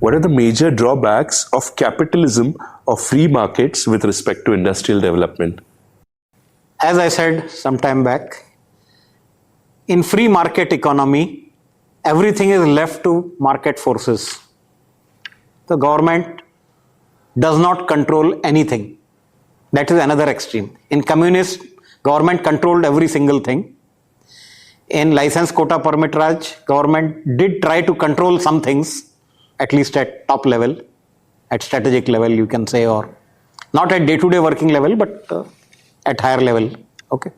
What are the major drawbacks of capitalism or free markets with respect to industrial development? As I said some time back, in free market economy, everything is left to market forces. The government does not control anything. That is another extreme. In communist, government controlled every single thing. In license quota permit Raj, government did try to control some things, at least at top level, at strategic level you can say, or not at day-to-day working level, but at higher level. Okay.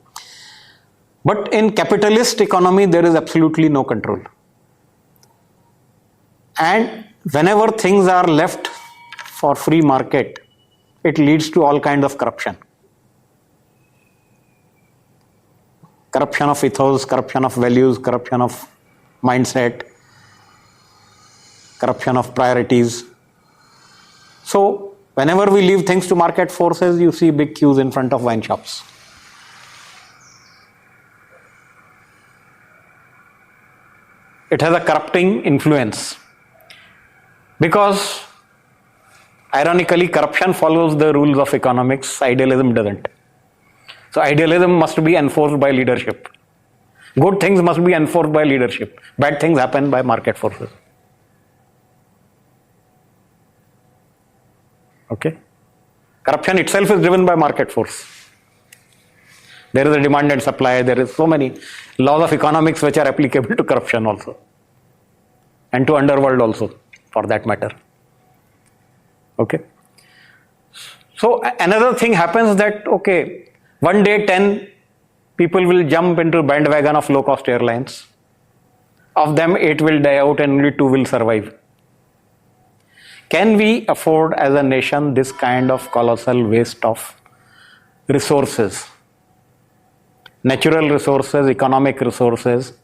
But in capitalist economy, there is absolutely no control. And whenever things are left for free market, it leads to all kinds of corruption. Corruption of ethos, corruption of values, corruption of mindset, corruption of priorities. So, whenever we leave things to market forces, you see big queues in front of wine shops. It has a corrupting influence. Because, ironically, corruption follows the rules of economics, idealism doesn't. So idealism must be enforced by leadership. Good things must be enforced by leadership. Bad things happen by market forces. Okay? Corruption itself is driven by market force. There is a demand and supply. There is so many laws of economics which are applicable to corruption also. And to underworld also, for that matter. Okay? So another thing happens that, okay, one day 10 people will jump into bandwagon of low-cost airlines. Of them, 8 will die out and only 2 will survive. Can we afford as a nation this kind of colossal waste of resources? Natural resources, economic resources,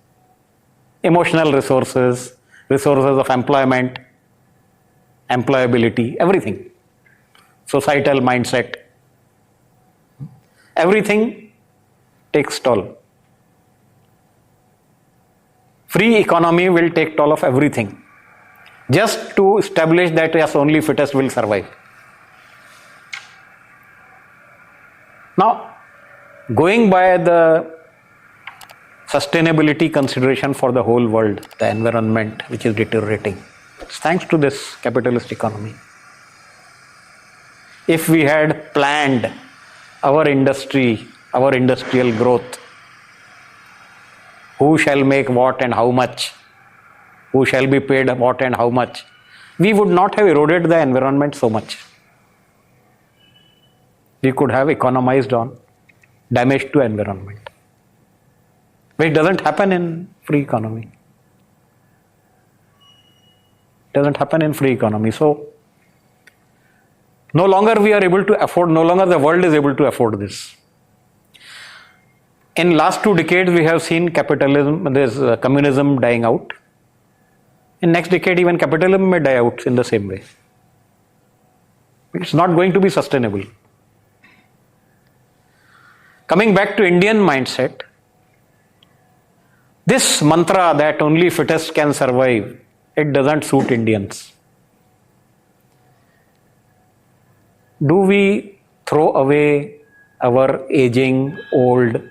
emotional resources, resources of employment, employability, everything. Societal mindset. Everything takes toll. Free economy will take toll of everything. Just to establish that yes, only fittest will survive. Now, going by the sustainability consideration for the whole world, the environment which is deteriorating, thanks to this capitalist economy. If we had planned our industry, our industrial growth, who shall make what and how much, who shall be paid what and how much, we would not have eroded the environment so much. We could have economized on damage to environment, which doesn't happen in free economy. Doesn't happen in free economy. So, no longer we are able to afford, no longer the world is able to afford this. In last 2 decades, we have seen capitalism, communism dying out. In next decade, even capitalism may die out in the same way. It's not going to be sustainable. Coming back to Indian mindset, this mantra that only fittest can survive, it doesn't suit Indians. Do we throw away our aging, old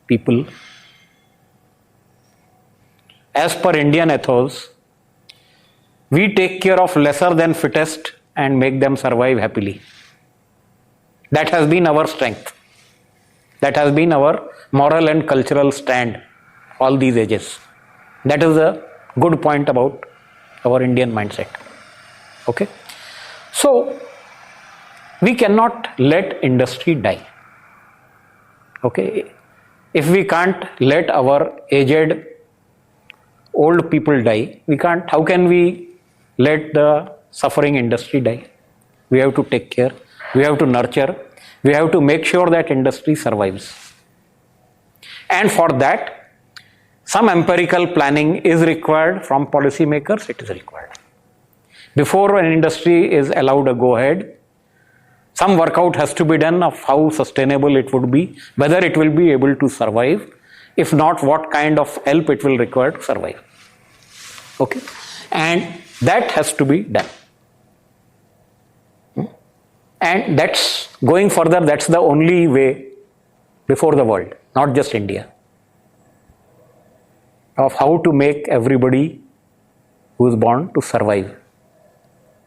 people? As per Indian ethos, we take care of lesser than fittest and make them survive happily. That has been our strength. That has been our moral and cultural stand all these ages. That is a good point about our Indian mindset. Okay? So, we cannot let industry die. Okay? If we can't let our aged, old people die, we can't, how can we let the suffering industry die? We have to take care, we have to nurture, we have to make sure that industry survives. And for that, some empirical planning is required from policymakers, it is required. Before an industry is allowed a go ahead, some workout has to be done of how sustainable it would be, whether it will be able to survive, if not, what kind of help it will require to survive. Okay? And That has to be done. And that's going further, that's the only way before the world, not just India, of how to make everybody who is born to survive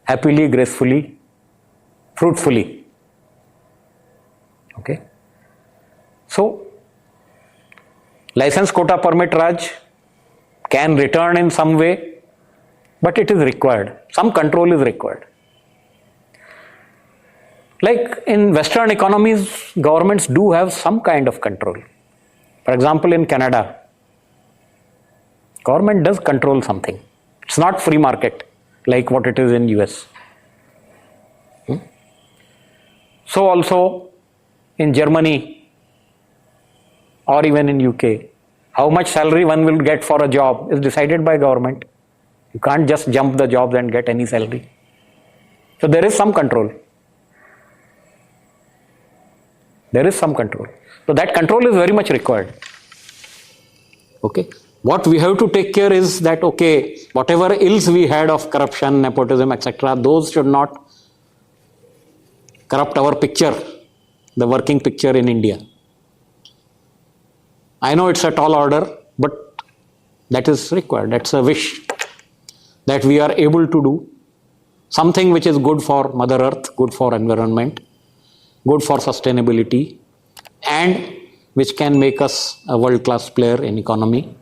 happily, gracefully, fruitfully. Okay? So, license, quota, permit, Raj can return in some way, but it is required. Some control is required. Like in Western economies, governments do have some kind of control. For example, in Canada, government does control something. It's not free market like what it is in US. So also in Germany or even in UK, how much salary one will get for a job is decided by government. You can't just jump the jobs and get any salary. So there is some control. There is some control. So that control is very much required. Okay. What we have to take care is that, okay, whatever ills we had of corruption, nepotism, etc., those should not corrupt our picture, the working picture in India. I know it's a tall order, but that is required. That's a wish that we are able to do something which is good for Mother Earth, good for environment, good for sustainability, and which can make us a world-class player in economy